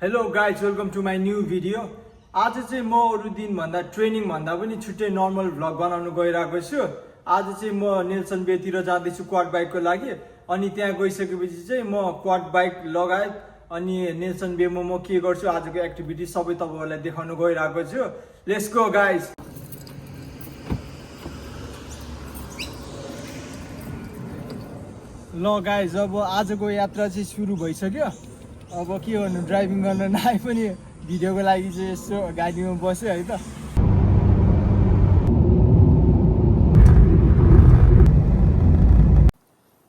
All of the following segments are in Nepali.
Hello guys welcome to my new video. आज चाहिँ म अरू दिन भन्दा ट्रेनिङ भन्दा पनि छुट्टै नर्मल भ्लग बनाउनु गइरहेको छु। आज चाहिँ म नेल्सन बेतिर जाँदैछु क्वाड बाइकको लागि। अनि त्यहाँ गइसकेपछि चाहिँ म क्वाड बाइक लगायत अनि नेल्सन बेमा म के गर्छु आजको एक्टिभिटी सबै तपाईँहरूलाई देखाउनु गइरहेको छु। Let's go guys. ल गाइज अब आजको यात्रा चाहिँ सुरु भइसक्यो। अब के गर्नु ड्राइभिङ गर्न नआए पनि भिडियोको लागि चाहिँ यसो गाडीमा बस्यो है त।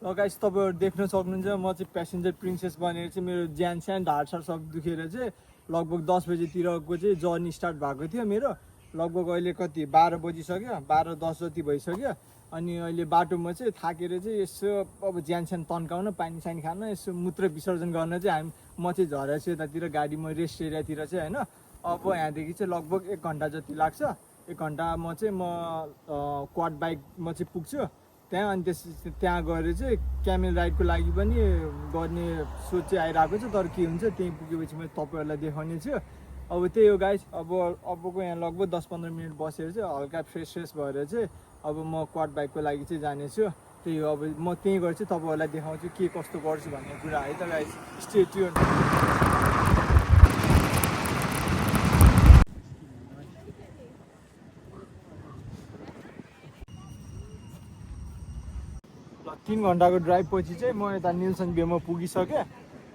ल गाइस तपाईँहरू देख्न सक्नुहुन्छ म चाहिँ प्यासेन्जर प्रिन्सेस बनेर चाहिँ मेरो ज्यान स्यान ढाडसाड सब दुखेर चाहिँ लगभग 10 बजीतिरको चाहिँ जर्नी स्टार्ट भएको थियो मेरो। लगभग अहिले कति 12 बजिसक्यो, 12-10 जति भइसक्यो। अनि अहिले बाटोमा चाहिँ थाकेर चाहिँ यसो अब ज्यान स्यान तन्काउन पानी सानी खान यसो मूत्र विसर्जन गर्न चाहिँ म चाहिँ झरेछु यतातिर गाडीमा रेस्ट एरियातिर चाहिँ होइन। अब यहाँदेखि चाहिँ लगभग 1 घन्टा जति लाग्छ। 1 घन्टामा चाहिँ म क्वाड बाइकमा चाहिँ पुग्छु त्यहाँ। अनि त्यहाँ गएर चाहिँ क्यामेल राइडको लागि पनि गर्ने सोच चाहिँ आइरहेको छ। तर के हुन्छ त्यहीँ पुगेपछि म तपाईँहरूलाई देखाउने छु। अब त्यही हो गाइस। अबको यहाँ लगभग 10-15 मिनट बसेर चाहिँ हल्का फ्रेस भएर चाहिँ अब म क्वाड बाइकको लागि चाहिँ जानेछु। त्यही हो, अब म त्यहीँ गएर चाहिँ तपाईँहरूलाई देखाउँछु के कस्तो गर्छु भन्ने कुरा है त गाइस। Stay tune. ल 3 घन्टाको ड्राइभ पछि चाहिँ म यता नेल्सन बेमा पुगिसकेँ।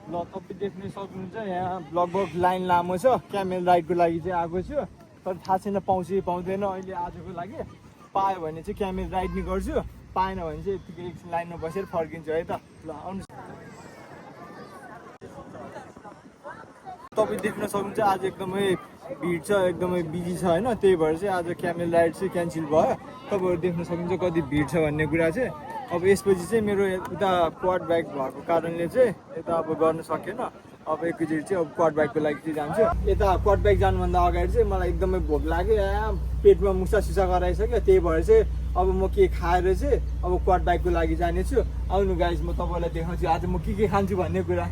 ल तपाईँ देख्न सक्नुहुन्छ यहाँ लगभग लाइन लामो छ। क्यामेल राइडको लागि चाहिँ आएको छु। तर थाहा छैन पाउँछु कि पाउँदैन अहिले आजको लागि। पायो भने चाहिँ क्यामेल राइड नि गर्छु, पाएन भने चाहिँ यतिकै एकछिन लाइनमा बसेर फर्किन्छु है त। ल आउनुहोस्। तपाईँ देख्न सक्नुहुन्छ आज एकदमै भिड छ, एकदमै बिजी छ होइन। त्यही भएर चाहिँ आज क्यामेल राइड चाहिँ क्यान्सल भयो। तपाईँहरू देख्न सक्नुहुन्छ कति भिड छ भन्ने कुरा चाहिँ। अब यसपछि चाहिँ मेरो उता क्वाड बाइक भएको कारणले चाहिँ यता अब गर्न सकेन। अब एकैचोटि चाहिँ अब क्वाड बाइकको लागि चाहिँ जान्छु। यता क्वाड बाइक जानुभन्दा अगाडि चाहिँ मलाई एकदमै भोक लाग्यो, पेटमा मुसा गराइसक्यो। त्यही भएर चाहिँ अब म के खाएर चाहिँ अब क्वाड बाइकको लागि जानेछु। आउनु गाइस म तपाईँलाई देखाउँछु आज म के खान्छु भन्ने कुरा।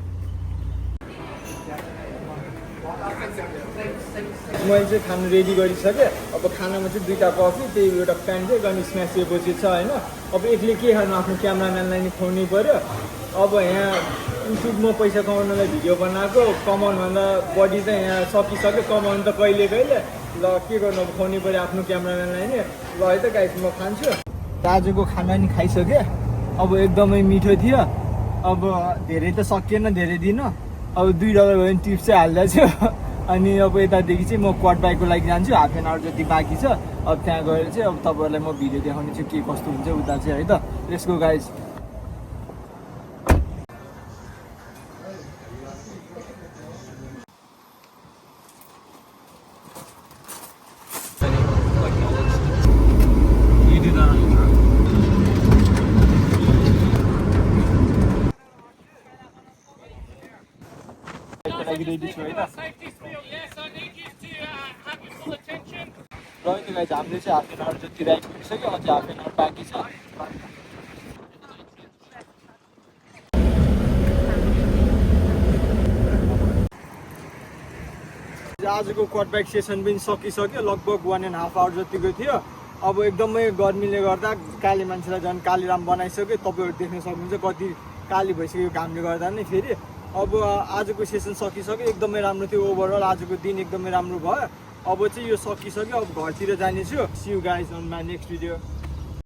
मैले चाहिँ खानु रेडी गरिसकेँ। अब खानामा चाहिँ 2टा कफी, त्यही एउटा प्यान्ट चाहिँ गनी स्म्यास दिएपछि छ होइन। अब एक्लै के खानु, आफ्नो क्यामराम्यानलाई नि खुवाउनै पऱ्यो। अब यहाँ युट्युबमा पैसा कमाउनलाई भिडियो बनाएको, कमाउनुभन्दा बढी चाहिँ यहाँ सकिसक्यो। कमाउनु त कहिले ल के गर्नु, अब खुवाउनै पऱ्यो आफ्नो क्यामराम्यानलाई नि। ल है त गाइस म खान्छु। आजको खाना नि खाइसकेँ। अब एकदमै मिठो थियो। अब धेरै त सकिएन, धेरै दिन। अब $2 भयो भने टिप्स चाहिँ हाल्दैछु। अनि अब यतादेखि चाहिँ म क्वाड बाइकको लागि जान्छु। हाफ एन आवर जति बाँकी छ। अब त्यहाँ गएर चाहिँ अब तपाईँहरूलाई म भिडियो देखाउने छु के कस्तो हुन्छ उता चाहिँ है त। Let's go guys. रेडी छु है त। र गाइस हामीले चाहिँ हाफ एन आवर जति राइड गरिसक्यो, अझै हाफ एन आवर बाँकी छ। आजको क्वाड बाइक सेसन पनि सकिसक्यो। लगभग 1.5 आवर जतिको थियो। अब एकदमै गर्मीले गर्दा काली मान्छेलाई झन् कालीराम बनाइसक्यो। तपाईँहरू देख्न सक्नुहुन्छ कति काली भइसक्यो घामले गर्दा नै फेरि। अब आजको सेसन सकिसक्यो, एकदमै राम्रो थियो। ओभरअल आजको दिन एकदमै राम्रो भयो। अब चाहिँ यो सकिसक्यो, अब घरतिर जानेछु। See you guys on my next video.